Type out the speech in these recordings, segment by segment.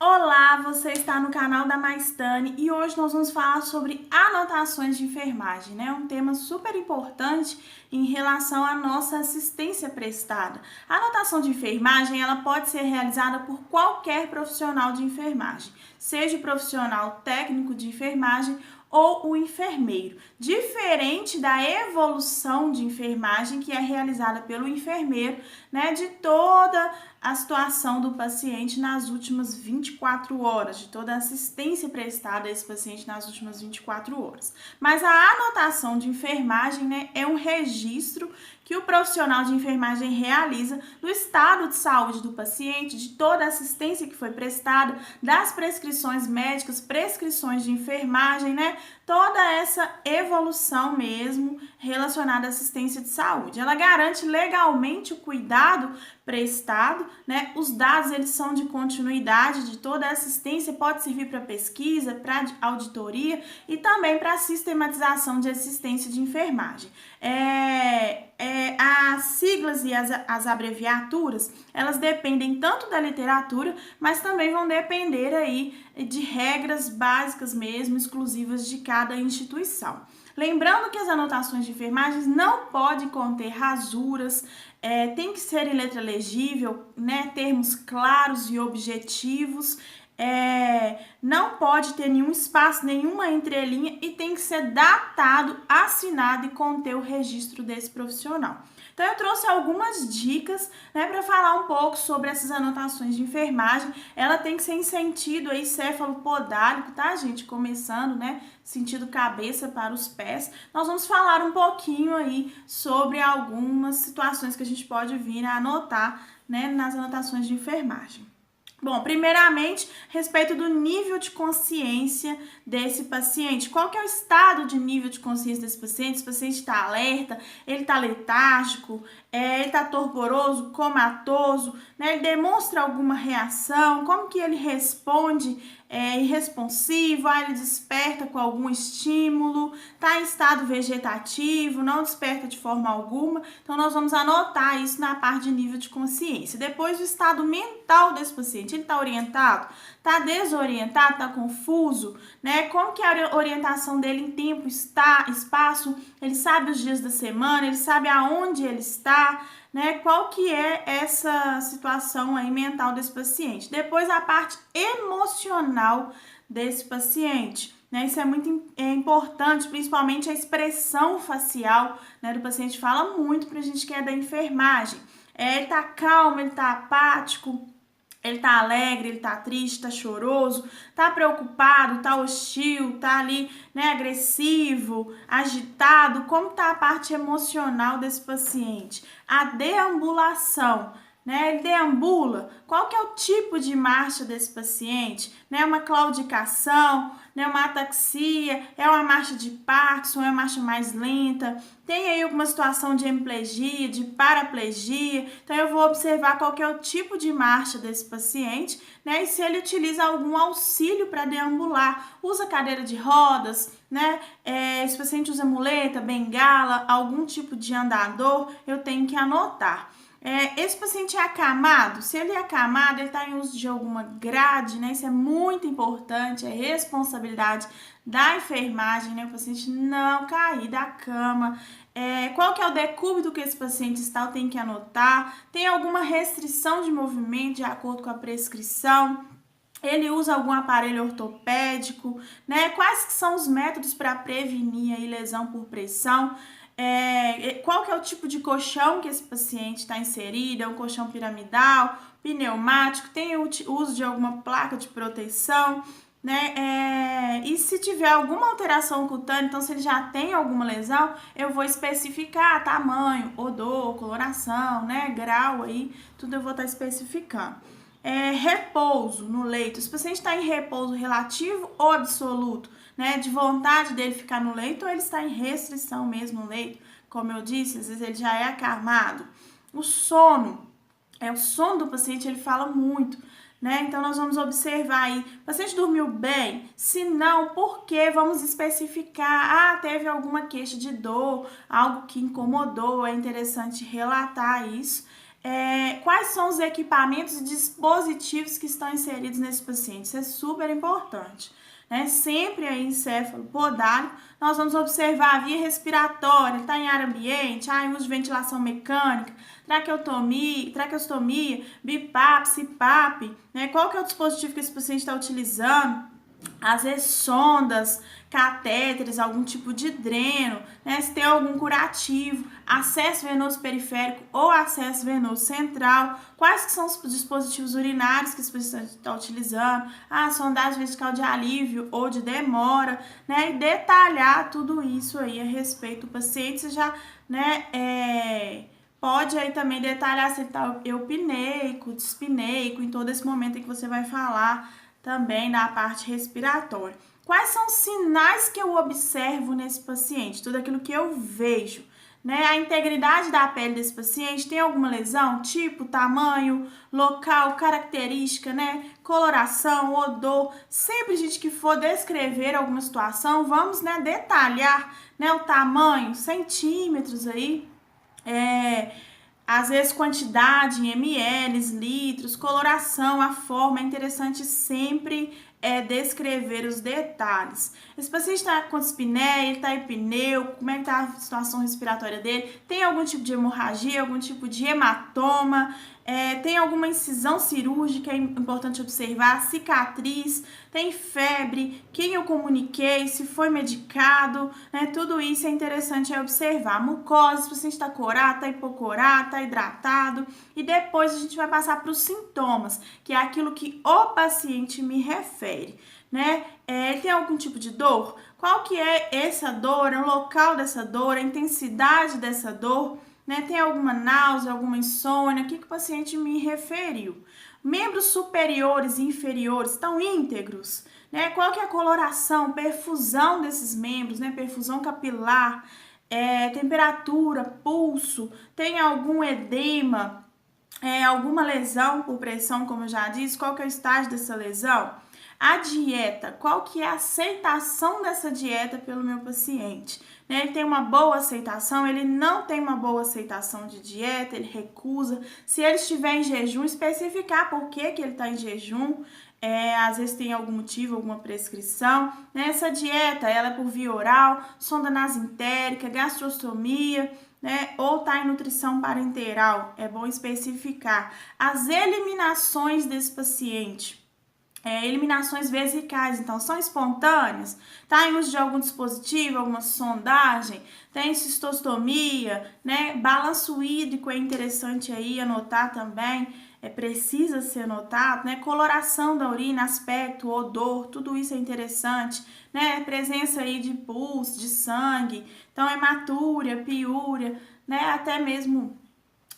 Olá, você está no canal da Maistane e hoje nós vamos falar sobre anotações de enfermagem, né? Um tema super importante em relação à nossa assistência prestada. A anotação de enfermagem, ela pode ser realizada por qualquer profissional de enfermagem, seja o profissional técnico de enfermagem ou o enfermeiro, diferente da evolução de enfermagem que é realizada pelo enfermeiro, né, de toda a situação do paciente nas últimas 24 horas, de toda a assistência prestada a esse paciente nas últimas 24 horas. Mas a anotação de enfermagem, né, é um registro que o profissional de enfermagem realiza do estado de saúde do paciente, de toda a assistência que foi prestada, das prescrições médicas, prescrições de enfermagem, né? Toda essa evolução mesmo relacionada à assistência de saúde. Ela garante legalmente o cuidado prestado, né? Os dados, eles são de continuidade de toda a assistência, pode servir para pesquisa, para auditoria e também para sistematização de assistência de enfermagem. As siglas e as abreviaturas, elas dependem tanto da literatura, mas também vão depender aí de regras básicas mesmo, exclusivas de cada instituição. Lembrando que as anotações de enfermagem não podem conter rasuras, tem que ser em letra legível, né, termos claros e objetivos, não pode ter nenhum espaço, nenhuma entrelinha e tem que ser datado, assinado e conter o registro desse profissional. Então eu trouxe algumas dicas, né, para falar um pouco sobre essas anotações de enfermagem. Ela tem que ser em sentido aí céfalo-podálico, tá, gente? Começando, né, sentido cabeça para os pés. Nós vamos falar um pouquinho aí sobre algumas situações que a gente pode vir a anotar, né, nas anotações de enfermagem. Bom, primeiramente, respeito do nível de consciência desse paciente. Qual que é o estado de nível de consciência desse paciente? Esse paciente está alerta, ele está letárgico, ele está torporoso, comatoso, né? Ele demonstra alguma reação, como que ele responde, irresponsivo, ele desperta com algum estímulo, está em estado vegetativo, não desperta de forma alguma. Então, nós vamos anotar isso na parte de nível de consciência. Depois, o estado mental desse paciente. Ele está orientado? Está desorientado? Está confuso? Né? Como que é a orientação dele em tempo, espaço? Ele sabe os dias da semana? Ele sabe aonde ele está? Né? Qual que é essa situação aí mental desse paciente? Depois, a parte emocional desse paciente. Né? Isso é muito importante, principalmente a expressão facial, né, do paciente fala muito pra gente que é da enfermagem. Ele tá calmo, ele tá apático, ele tá alegre, ele tá triste, tá choroso, tá preocupado, tá hostil, tá ali, né, agressivo, agitado. Como tá a parte emocional desse paciente? A deambulação, né? Ele deambula. Qual que é o tipo de marcha desse paciente? Né? Uma claudicação, né? Uma ataxia, é uma marcha de Parkinson, é uma marcha mais lenta. Tem aí alguma situação de hemiplegia, de paraplegia. Então eu vou observar qual que é o tipo de marcha desse paciente, né? E se ele utiliza algum auxílio para deambular, usa cadeira de rodas, né? Se o paciente usa muleta, bengala, algum tipo de andador, eu tenho que anotar. Esse paciente é acamado? Se ele é acamado, ele está em uso de alguma grade, né? Isso é muito importante, é responsabilidade da enfermagem, né? O paciente não cair da cama. Qual que é o decúbito que esse paciente está? Eu tenho que anotar. Tem alguma restrição de movimento de acordo com a prescrição? Ele usa algum aparelho ortopédico, né? Quais que são os métodos para prevenir a lesão por pressão? Qual que é o tipo de colchão que esse paciente está inserido? É um colchão piramidal, pneumático? Tem o uso de alguma placa de proteção? Né? E se tiver alguma alteração cutânea, então se ele já tem alguma lesão, eu vou especificar tamanho, odor, coloração, né? Grau aí, tudo eu vou estar especificando. Repouso no leito. Se o paciente está em repouso relativo ou absoluto, né? De vontade dele ficar no leito ou ele está em restrição mesmo no leito, como eu disse, às vezes ele já é acamado. O sono. O sono do paciente, ele fala muito, né? Então, nós vamos observar aí, o paciente dormiu bem? Se não, por quê? Vamos especificar, teve alguma queixa de dor, algo que incomodou, é interessante relatar isso. quais são os equipamentos e dispositivos que estão inseridos nesse paciente. Isso é super importante. Né? Sempre aí encéfalo podálico, nós vamos observar a via respiratória, está em ar ambiente, uso de ventilação mecânica, traqueostomia, BIPAP, CPAP, né? Qual que é o dispositivo que esse paciente está utilizando? Às vezes sondas, catéteres, algum tipo de dreno, né? Se tem algum curativo, acesso venoso periférico ou acesso venoso central, quais que são os dispositivos urinários que esse paciente está utilizando, sondagem vesical de alívio ou de demora, né? E detalhar tudo isso aí a respeito do paciente, você já, né, pode aí também detalhar se ele está eupneico, dispneico, em todo esse momento em que você vai falar também da parte respiratória. Quais são os sinais que eu observo nesse paciente? Tudo aquilo que eu vejo, né? A integridade da pele desse paciente, tem alguma lesão? Tipo, tamanho, local, característica, né? Coloração, odor. Sempre, gente, que for descrever alguma situação, vamos, né, detalhar, né, o tamanho, centímetros aí, às vezes quantidade em ml, litros, coloração, a forma. É interessante sempre descrever os detalhes. Esse paciente está com dispneia, ele está hipneico, como é que está a situação respiratória dele? Tem algum tipo de hemorragia, algum tipo de hematoma? Tem alguma incisão cirúrgica, é importante observar, cicatriz, tem febre, quem eu comuniquei, se foi medicado, né? Tudo isso é interessante observar. Mucosa, se o paciente está corado, está hipocorado, está hidratado. E depois a gente vai passar para os sintomas, que é aquilo que o paciente me refere, né? Ele tem algum tipo de dor? Qual que é essa dor, o local dessa dor, a intensidade dessa dor? Né? Tem alguma náusea, alguma insônia? O que o paciente me referiu? Membros superiores e inferiores estão íntegros? Né? Qual que é a coloração, perfusão desses membros, né? Perfusão capilar, temperatura, pulso, tem algum edema, alguma lesão por pressão, como eu já disse? Qual que é o estágio dessa lesão? A dieta, qual que é a aceitação dessa dieta pelo meu paciente? Ele tem uma boa aceitação, ele não tem uma boa aceitação de dieta, ele recusa. Se ele estiver em jejum, especificar por que ele está em jejum. Às vezes tem algum motivo, alguma prescrição. Essa dieta, ela é por via oral, sonda nasentérica, gastrostomia, né? Ou tá em nutrição parenteral. É bom especificar. As eliminações desse paciente. Eliminações vesicais, então são espontâneas, tá em uso de algum dispositivo, alguma sondagem, tem cistostomia, né? Balanço hídrico é interessante aí anotar também, precisa ser anotado, né? Coloração da urina, aspecto, odor, tudo isso é interessante, né? Presença aí de pus, de sangue, então hematúria, piúria, né? Até mesmo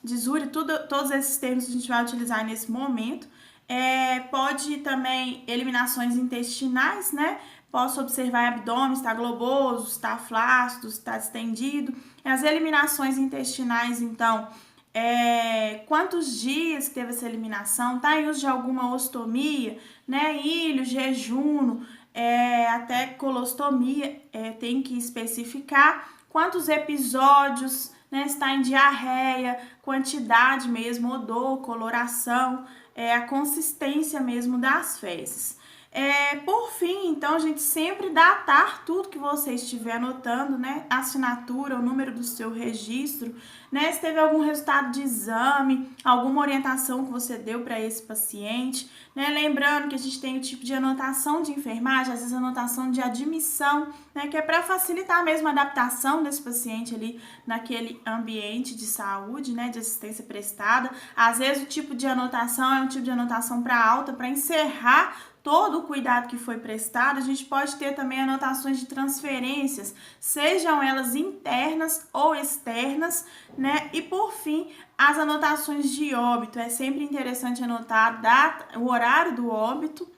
disúria, todos esses termos que a gente vai utilizar nesse momento. Pode também eliminações intestinais, né? Posso observar abdômen, está globoso, está flácido, está distendido. As eliminações intestinais, então, quantos dias que teve essa eliminação? Tá em uso de alguma ostomia, né? Ilho, jejum, até colostomia, tem que especificar quantos episódios, né? Está em diarreia, quantidade mesmo, odor, coloração, a consistência mesmo das fezes. Por fim, então, a gente sempre datar tudo que você estiver anotando, né? A assinatura, o número do seu registro, né? Se teve algum resultado de exame, alguma orientação que você deu para esse paciente, né? Lembrando que a gente tem o tipo de anotação de enfermagem, às vezes anotação de admissão, né? Que é para facilitar mesmo a adaptação desse paciente ali naquele ambiente de saúde, né? De assistência prestada. Às vezes o tipo de anotação é um tipo de anotação para alta, para encerrar todo o cuidado que foi prestado. A gente pode ter também anotações de transferências, sejam elas internas ou externas, né? E por fim, as anotações de óbito. É sempre interessante anotar a data, o horário do óbito,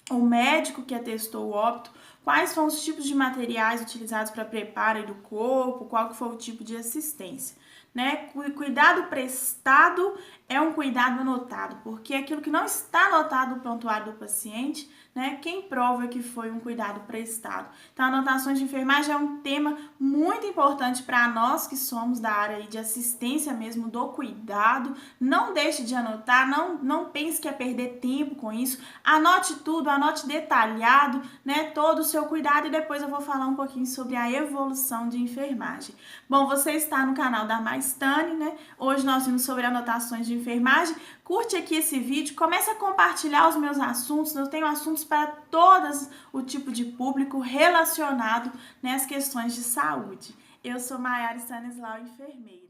o médico que atestou o óbito, quais foram os tipos de materiais utilizados para preparo do corpo, qual que foi o tipo de assistência, né? Cuidado prestado é um cuidado anotado, porque aquilo que não está anotado no prontuário do paciente, né? Quem prova que foi um cuidado prestado? Então, anotações de enfermagem é um tema muito importante para nós que somos da área de assistência mesmo do cuidado. Não deixe de anotar, não pense que é perder tempo com isso. Anote tudo, anote detalhado, né? Todo o seu cuidado, e depois eu vou falar um pouquinho sobre a evolução de enfermagem. Bom, você está no canal da Maistane, né? Hoje nós vimos sobre anotações de enfermagem. Curte aqui esse vídeo, comece a compartilhar os meus assuntos. Eu tenho assuntos para todos o tipo de público relacionado, né, às questões de saúde. Eu sou Maiara Stanislau, enfermeira.